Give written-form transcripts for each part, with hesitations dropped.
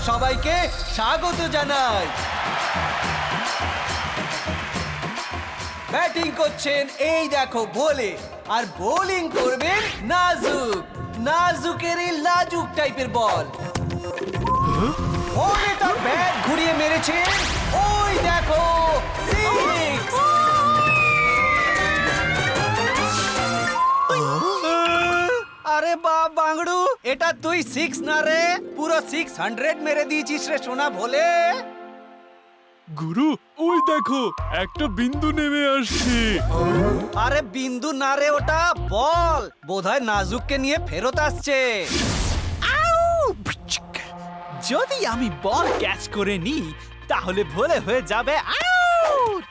সবাইকে স্বাগত জানাই। ব্যাটিং করছেন এই দেখো ভোলে, আর বোলিং করবেন নাজুক। নাজুকের এই লাজুক টাইপের বল। ভোলে তার ব্যাট ঘুরিয়ে মেরেছে, ওই দেখো সিক্স। আরে বাপ বাংড়ু, এটা তুই সিক্স না রে, পুরো 600 মেরে দিয়েছিস রে সোনা ভোলে। গুরু ওই দেখো একটা বিন্দু নেমে আসছে। আরে বিন্দু না রে, ওটা বল। বোধহয় নাজুককে নিয়ে ফেরত আসছে। যদি আমি বল ক্যাচ করে নিই তাহলে ভোলে হয়ে যাবে আউট।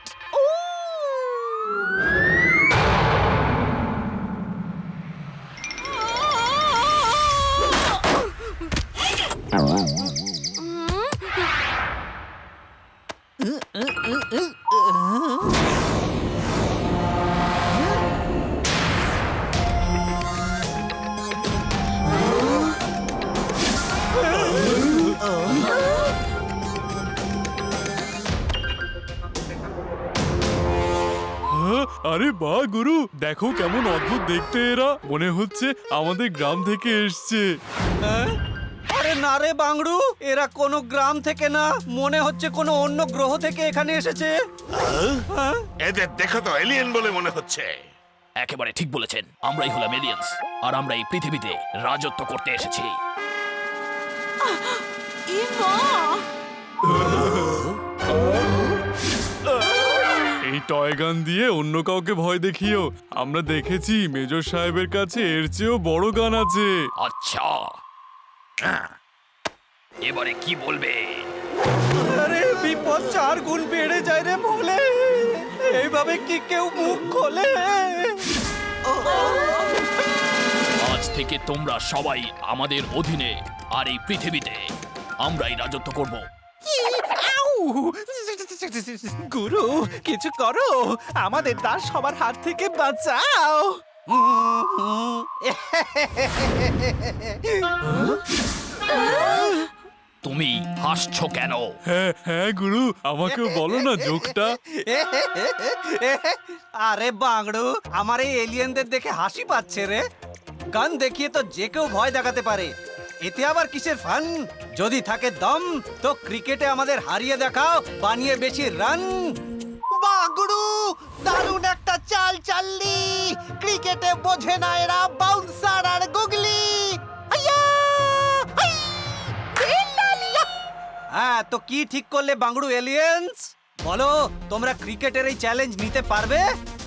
আরে বাহ গুরু, দেখো কেমন অদ্ভুত দেখতে এরা, মনে হচ্ছে আমাদের গ্রাম থেকে এসছে। আরে না রে বাংড়ু, এরা কোনো গ্রাম থেকে না, মনে হচ্ছে কোনো অন্য গ্রহ থেকে এখানে এসেছে। এদের দেখো তো এলিয়েন বলে মনে হচ্ছে। একেবারে ঠিক বলেছেন, আমরাই হলাম এলিয়েন্স, আর আমরা এই পৃথিবীতে রাজত্ব করতে এসেছি। এই টয় গান দিয়ে অন্য কাউকে ভয় দেখিও। আমরা দেখেছি মেজর সাহেবের কাছে এর চেয়েও বড় গান আছে। আচ্ছা, এবারে কি বলবে? আরে বিপদ 4 গুণ বেড়ে যায় রে ভোলে, এইভাবে কি কেউ মুখ খোলে? আজ থেকে তোমরা সবাই আমাদের অধীনে, আর এই পৃথিবীতে আমরাই রাজত্ব করব। গুরু কিছু করো, আমাদের তার সবার হাত থেকে বাঁচাও। তুমি হাসছো কেন? হ্যাঁ হ্যাঁ গুরু, আমাকেও বলো না জোকটা। আরে বাংড়ু, আমার এই এলিয়েনদের দেখে হাসি পাচ্ছে রে। গান দেখিয়ে তো যে কেউ ভয় দেখাতে পারে, এতে আবার কিসের ফান? যদি থাকে দম তো ক্রিকেটে আমাদের হারিয়ে দেখাও, বানিয়ে বেশি রান। বাগড়ু দারুণ একটা চাল চাললি, ক্রিকেটে বোঝে না এরা বাউন্সার আর গুগলি। হ্যাঁ, তো কি ঠিক করলে বাংড়ু এলিয়েন্স? বলো, তোমরা ক্রিকেটের এই চ্যালেঞ্জ নিতে পারবে?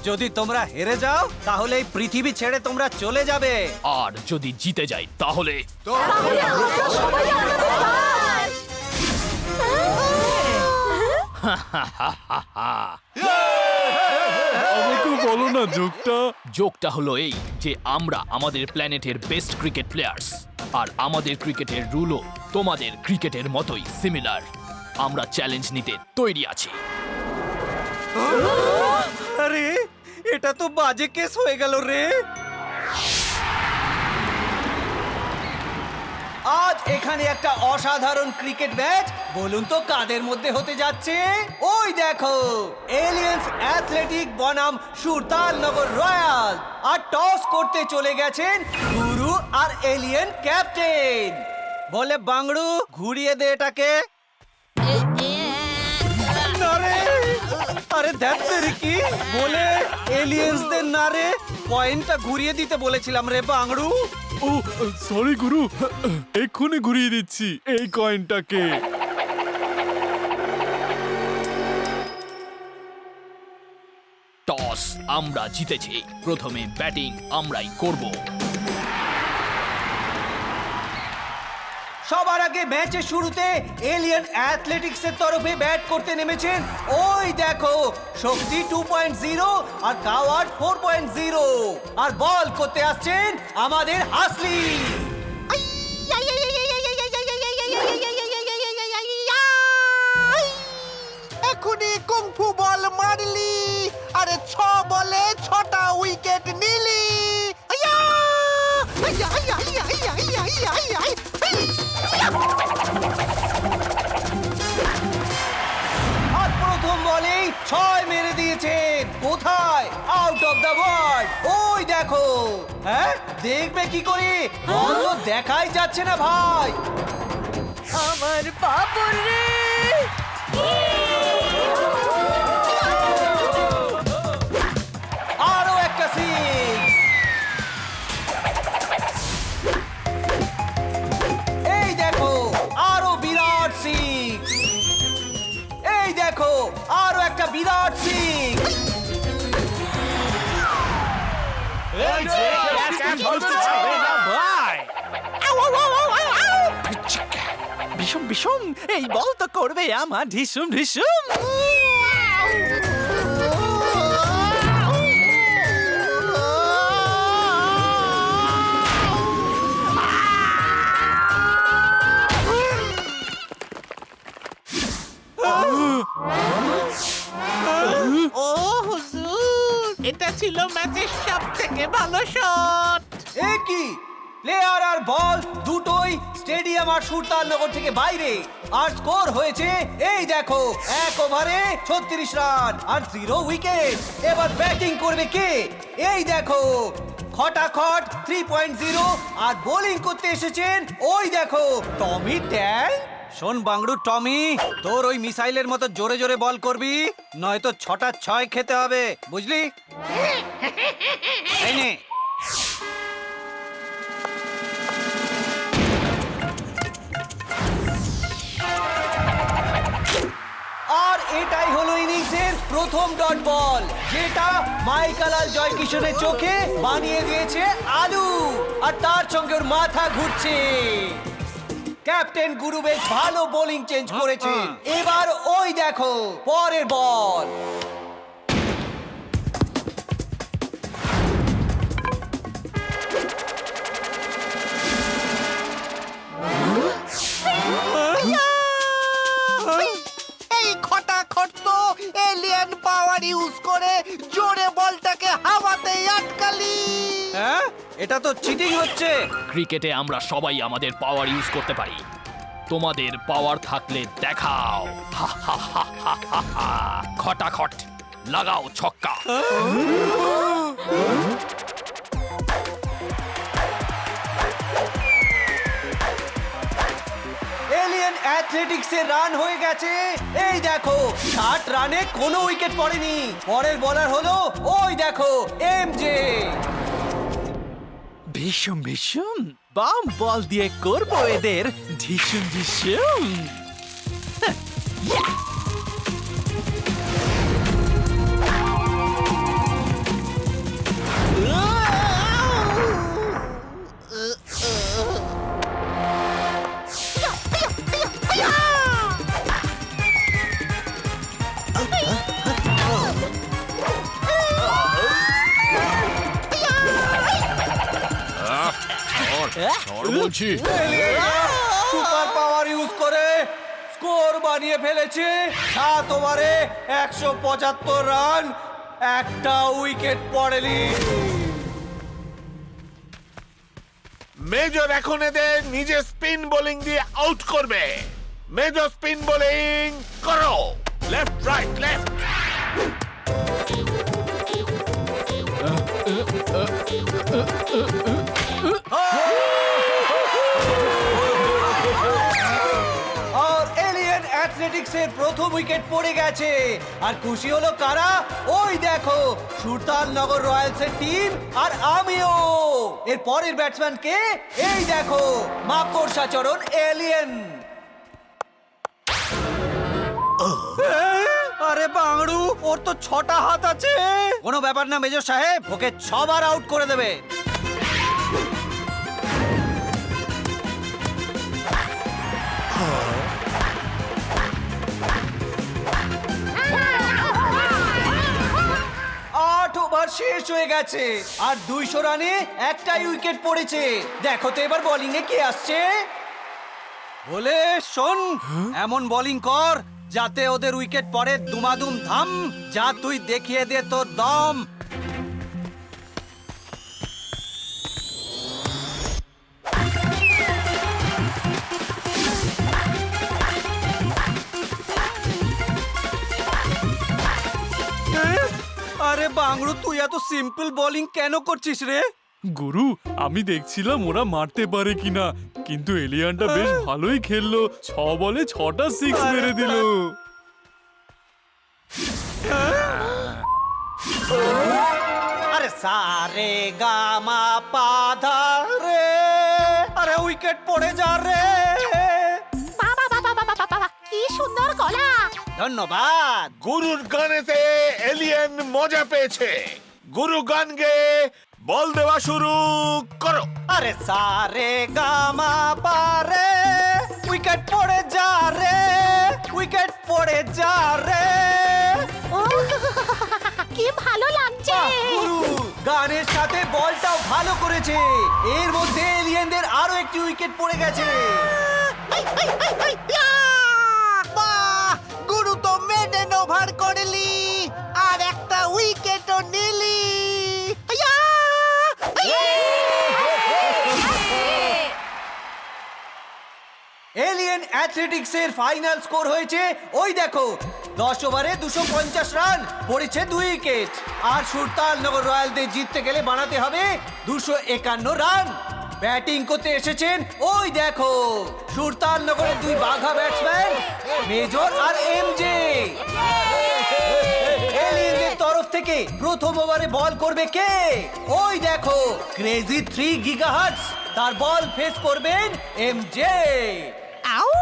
যদি তোমরা হেরে যাও তাহলে এই পৃথিবী ছেড়ে তোমরা চলে যাবে, আর যদি জিতে যাই তাহলে আমাকেও বলো না জোকটা। জোকটা হলো এই যে আমরা আমাদের প্ল্যানেটের বেস্ট ক্রিকেট প্লেয়ার্স, আর আমাদের ক্রিকেটের রুলও তোমাদের ক্রিকেটের মতোই সিমিলার। আমরা চ্যালেঞ্জ নিতে তৈরি আছি। আরে এটা তো বাজে কেস হয়ে গেল রে। আজ এখানে একটা অসাধারণ ক্রিকেট ম্যাচ, বলুন তো কাদের মধ্যে হতে যাচ্ছে? ওই দেখো, এলিয়েন্স অ্যাথলেটিক বনাম সুরতালনগর রয়্যাল। আর টস করতে চলে গেছেন গুরু আর এলিয়েন ক্যাপ্টেন। বলে বাংড়ু ঘুরিয়ে দে এটাকে। আরে দেখ কি বলে, এলিয়েন্সদের না রে, পয়েন্টটা ঘুরিয়ে দিতে বলেছিলাম রে বাংড়ু। ও সরি গুরু, এক্ষুনি ঘুরিয়ে দিচ্ছি এই কয়েনটাকে। টস আমরা জিতেছি, প্রথমে ব্যাটিং আমরাই করব। সবার আগে ম্যাচের শুরুতে এলিয়েন অ্যাথলেটিক্সের তরফে ব্যাট করতে নেমেছেন ওই দেখো শক্তি 2.0 আর কাওয়ার্ড 4.0, আর বল করতে আসছেন আমাদের হাসলি। এখনই কুংফু বল মারলি, আরে 6 বলে 6টা উইকেট নিলি। দেখো। হ্যাঁ, দেখবে কি করে? বল তো দেখাই যাচ্ছে না ভাই। আমার পাপড় রে! আরো একটা সিক্স। এই দেখো, আরো বিরাট সিক্স। এই দেখো, আরো একটা বিরাট সিক্স। ভাই ভীষণ ভীষণ এই বল তো করবে আমার ঢিসুম ঢিসুম। ও হুজুর, এটা ছিল ম্যাচের সবথেকে ভালো শট। এ কি, প্লেয়ার আর বল দুটোই স্টেডিয়াম আর সুলতাননগর থেকে বাইরে। আর স্কোর হয়েছে এই দেখো, 1 ওভারে 36 রান আর 0 উইকেট। এবার ব্যাটিং করবে কে? এই দেখো, খটাখট 3.0। আর বোলিং করতে এসেছেন ওই দেখো টমি ট্যাং। শোন বাংড়ু টমি, তোর ওই মিসাইলের মতো জোরে জোরে বল করবি, নয়তো 6টা 6 খেতে হবে, বুঝলি? এই নে। আর এটাই হলো ইনিংসের প্রথম ডট বল, যেটা মাইকেলাল জয়কিশনের চোখে বানিয়ে দিয়েছে আলু। আর তার সঙ্গে ওর মাথা ঘুরছে। ক্যাপ্টেন গুরু বেশ ভালো বোলিং চেঞ্জ করেছে। এবার ওই দেখো পরের বল। এই খটাখট তো এলিয়েন পাওয়ার ইউজ করে জোরে বলটাকে হাওয়াতে আটকালি। হ্যাঁ, এটা তো চিটিং হচ্ছে। ক্রিকেটে আমরা সবাই আমাদের পাওয়ার ইউজ করতে পারি। তোমাদের পাওয়ার থাকলে দেখাও। হা হা হা হা হা হা। খটাখট লাগাও ছক্কা। এলিয়েন অ্যাথলেটিক্সের রান হয়ে গেছে। এই দেখো, 60 রানে কোনো উইকেট পড়েনি। পরের বোলার হলো ওই দেখো এমজে। ভীষণ ভীষণ বাম বল দিয়ে করবো এদের ঢিসুম ঢিসুম। বলছি সুপার পাওয়ার ইউজ করে স্কোর বানিয়ে ফেলেছে। 7 ওভারে 175 রান, একটা উইকেট পড়েনি। মেজর এখন এদের নিজের স্পিন বোলিং দিয়ে আউট করবে। মেজর স্পিন বোলিং করো, লেফট রাইট লেফট। আর এলিয়েন অ্যাথলেটিক্সের প্রথম উইকেট পড়ে গেছে। আর খুশি হলো কারা? ওই দেখো সুলতাননগর রয়্যালসের টিম আর আমিও। এর পরের ব্যাটসম্যান কে? এই দেখো মাকড়সাচরণ এলিয়েন। আরে বাংড়ু, ওর তো 6টা হাত আছে। কোনো ব্যাপার না মেজর সাহেব, ওকে 6 বার আউট করে দেবে। ওভার শেষ হয়ে গেছে আর 200 রানে একটাই উইকেট পড়েছে। দেখো তো এবার বোলিং এ কে আসছে। বলে শোন, এমন বোলিং কর যাতে ওদের উইকেট পড়ে দুমাদুম ধাম। যা তুই দেখিয়ে দে তোর দম। আরে বা বাংড়ু তুই এত সিম্পল বোলিং কেন করছিস রে? গুরু আমি দেখছিলাম ওরা মারতে পারে কিনা, কিন্তু এলিয়ানটা বেশ ভালোই খেললো। 6 বলে 6টা 6 মেরে দিল। আরে সারে গামা পাধা রে, আরে উইকেট পড়ে যা রে। কি সুন্দর গলা! ধন্যবাদ। গুরুর গানেতে এলিয়েন মজা পেয়েছে। গুরু গান গেয়ে বল দেওয়া শুরু করো। আরে সারে গামা পারে, উইকেট পড়ে যা রে, উইকেট পড়ে যা রে। ও কি ভালো লাগছে! গুরু গানের সাথে বলটাও ভালো করেছে। এর মধ্যে এলিয়েনদের আরো একটি উইকেট পড়ে গেছে। বাহ, গুরু তো মেডেন ওভার করলি আর একটা উইকেটও নিলি। ইয়া! এলিয়েন অ্যাথলেটিক্স এর ফাইনাল স্কোর হয়েছে ওই দেখো, 10 ওভারে 250 রান, পড়েছে 2 উইকেট। আর সুরতাল নগর রয়্যালদের জিততে গেলে বানাতে হবে 251 রান। ব্যাটিং করতে এসেছেন ওই দেখো সুরতাল নগরের 2 বাঘা ব্যাটসম্যান মেজর আর এমজে। এলিয়েনদের তরফ থেকে প্রথম ওভারে বল করবে কে? ওই দেখো ক্রেজি 3 গিগাহার্টজ, তার বল ফেস করবেন এমজে। আউ!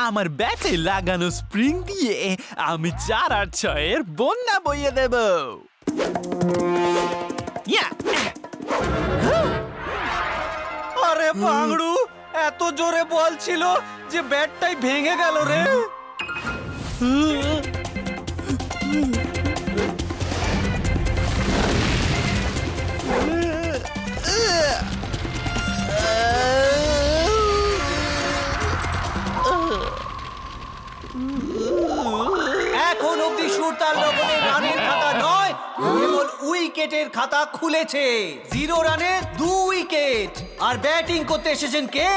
আমার ব্যাটে লাগানো স্প্রিং দিয়ে আমি 4 আর 6-এর বন্যা বইয়ে দেব। ইয়া! আরে বাংড়ু, এত জোরে বল ছিল যে ব্যাটটাই ভেঙে গেল রে। এখন অব্দি সুরতাল নগরের রানের খাতা নয়, কেবল উইকেটের খাতা খুলেছে। 0 রানে 2 উইকেট। আর ব্যাটিং করতে এসেছেন কে?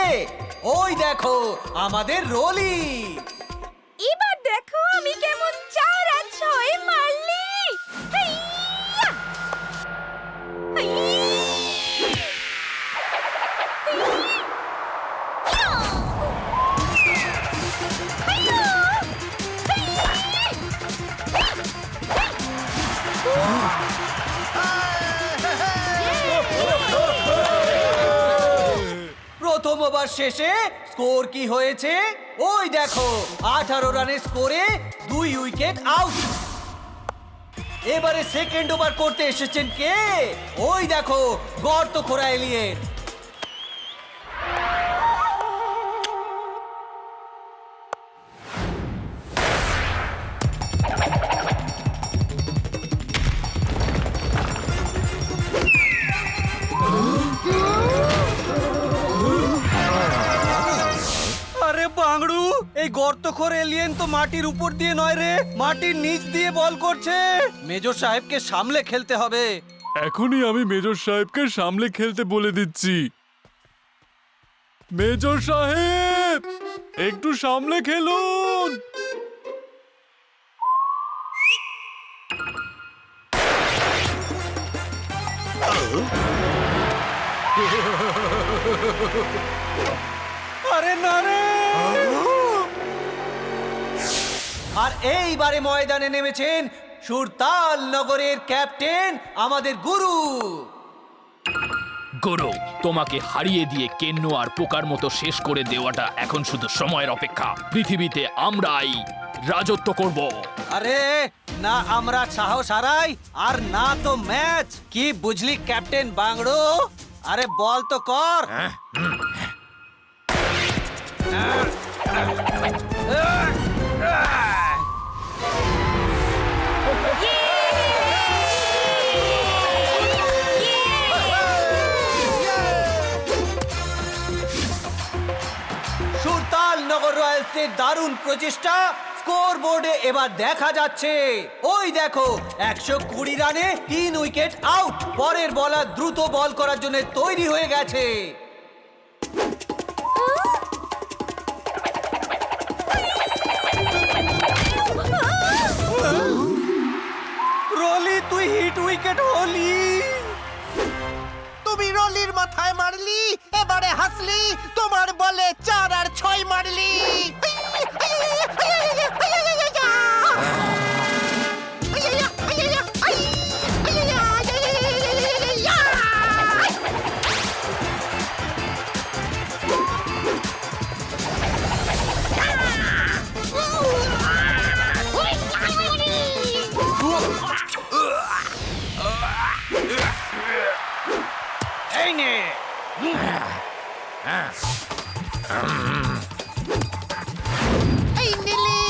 ওই দেখো আমাদের রোলি। এবার দেখো আমি কেমন 4 আর 6 মারলি! হাইয়া! প্রথম ওভার শেষে স্কোর কি হয়েছে ওই দেখো, 18 রানের স্কোরে 2 উইকেট আউট। এবারে সেকেন্ড ওভার করতে এসেছেন কে? ওই দেখো গর্ত খোঁড়া এলিয়েন। আরে বাংড়ু, এই গর্তখোর এলিয়েন তো মাটির উপর দিয়ে নয় রে, মাটির নিচ দিয়ে বল করছে। মেজর সাহেবকে সামলে খেলতে হবে। এখনই আমি মেজর সাহেবকে সামলে খেলতে বলে দিচ্ছি। মেজর সাহেব একটু সামলে খেলুন। আরে না রে! আর এইবারে ময়দানে নেমেছেন সুরতাল নগরের ক্যাপ্টেন আমাদের গুরু। গৌরব, তোমাকে হারিয়ে দিয়ে কেন্ন আর পোকার মতো শেষ করে দেওয়াটা এখন শুধু সময়ের অপেক্ষা। পৃথিবীতে আমরাই রাজত্ব করব। আরে না আমরা সাহস হারাই আর না তো ম্যাচ। কি বুঝলি ক্যাপ্টেন বাংড়ো? আরে বল তো কর। সুরতাল নগর রয়্যালসের দারুণ প্রচেষ্টা স্কোর বোর্ডে এবার দেখা যাচ্ছে। ওই দেখো 120 রানে 3 উইকেট আউট। পরের বলার দ্রুত বল করার জন্য তৈরি হয়ে গেছে। রলি তুই মাথায় মারলি, এবারে হাসলি, তোমার বলে 4 আর 6 মারলি। এই নে। এই নিলি।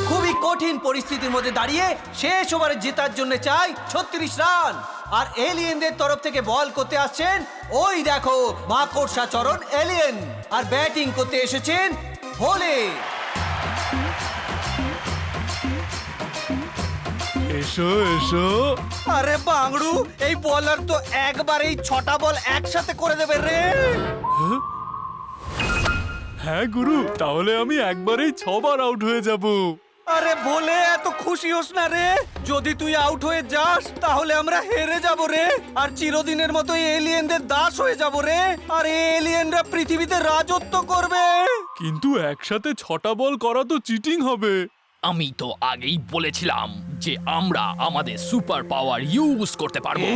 খুবই কঠিন পরিস্থিতির মধ্যে দাঁড়িয়ে শেষ ওভারে জেতার জন্য চাই 36 রান। আর এলিয়েনদের তরফ থেকে বল করতে আসছেন ওই দেখো মাকড়সা চরণ এলিয়েন, আর ব্যাটিং করতে এসেছেন ভোলে। এসো এসো। আরে বাংড়ু, এই বলার তো একবারেই 6টা বল একসাথে করে দেবে রে। হ্যাঁ গুরু, তাহলে আমি একবারেই 6 বার আউট হয়ে যাব। আরে ভোলে, এত খুশি হোস না রে। যদি তুই আউট হয়ে যাস তাহলে আমরা হেরে যাব রে, আর চিরদিনের মতো এলিয়েনদের দাস হয়ে যাব রে, আর এলিয়েনরা পৃথিবীতে রাজত্ব করবে। কিন্তু একসাথে 6টা বল করা তো চিটিং হবে। আমি তো আগেই বলেছিলাম যে আমরা আমাদের সুপার পাওয়ার ইউজ করতে পারবো,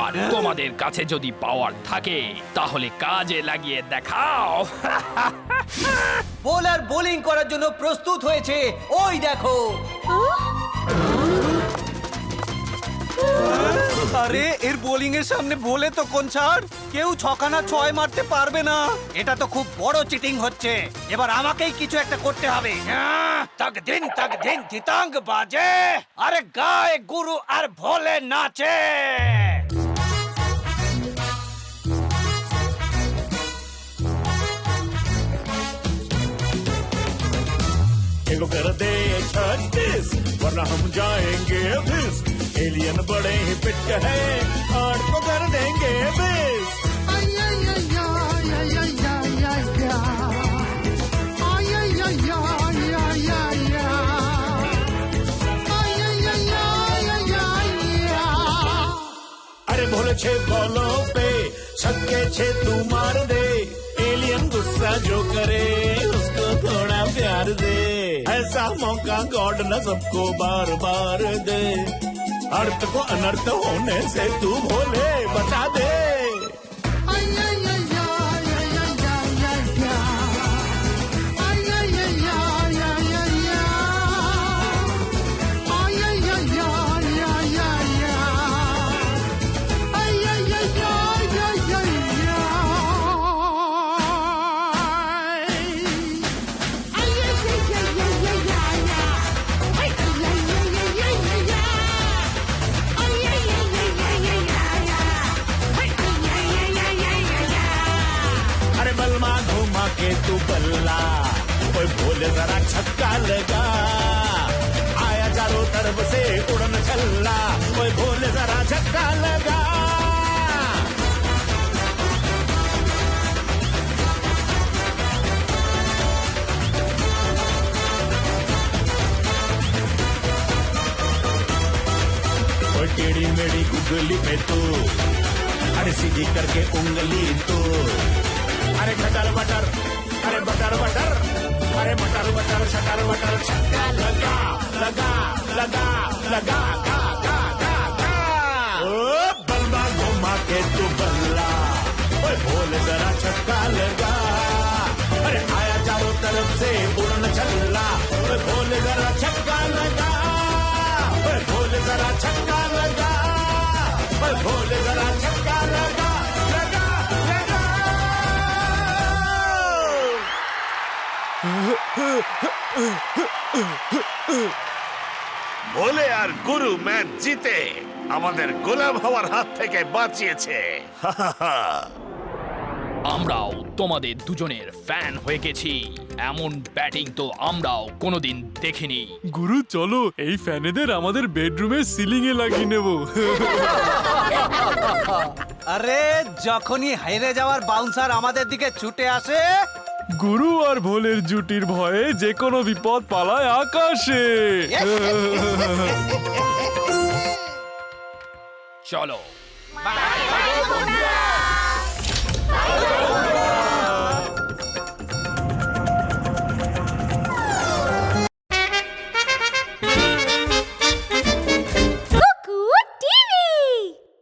আর তোমাদের কাছে যদি পাওয়ার থাকে তাহলে কাজে লাগিয়ে দেখাও। বোলার বোলিং করার জন্য প্রস্তুত হয়েছে, ওই দেখো। আরে এর বোলিং এর সামনে বলে তো কোন ছাড়, কেউ 6 মারতে পারবে না। এটা তো খুব বড় চিটিং হচ্ছে। এবার আমাকেই কিছু একটা করতে হবে। তাক দিন ধিতাঙ্গ বাজে, আরে গায়ে গুরু আর ভোলে নাচে। एगो कर दे 36 वरना हम जाएंगे फिस। एलियन बड़े ही फिट है, 8 को कर देंगे मिस। अरे भोले 6 बॉलों पे छक्के 6 तू मार दे। एलियन गुस्सा जो करे उसको थोड़ा प्यार दे। ऐसा मौका गॉड न सबको बार बार दे। अर्थ को अनर्थ होने से तू भोले बचा दे। अरे बलमा घुमा के तू बल्ला, ओए भोले जरा छक्का लगा। आया चारों तरफ से उड़न छल्ला, ओए भोले जरा छक्का लगा। ओए टेढ़ी मेढ़ी गुगली पे तू, अरे सीधी करके उंगली तू। अरे खटर बटर, अरे बटर बटर, अरे मटर बटर शटर बटर। छक्का लगा लगा लगा लगा गा गा गा गा। ओ बल्ला घुमा के तू बल्ला, ओए भोले जरा छक्का लगा। अरे आया चारों तरफ से उड़न छल्ला, ओए भोले जरा छक्का लगा। ओए भोले जरा छक्का लगा, ओए भोले जरा छक्का लगा लगा लगा। ভোলে আর গুরু ম্যাচ জিতে আমাদের গোলাম হওয়ার হাত থেকে বাঁচিয়েছে। আমরাও তোমাদের দুজনের ফ্যান হয়ে গেছি। এমন ব্যাটিং তো আমরাও কোনোদিন দেখিনি। গুরু চলো এই ফ্যানেদের আমাদের বেডরুমের সিলিং এ লাগিয়ে নেব। আরে যখনই হেরে যাওয়ার বাউন্সার আমাদের দিকে ছুটে আসে, গুরু আর ভোলের জুটির ভয়ে যে কোনো বিপদ পালায় আকাশে। চলো। বাই বাই বন্ধুরা।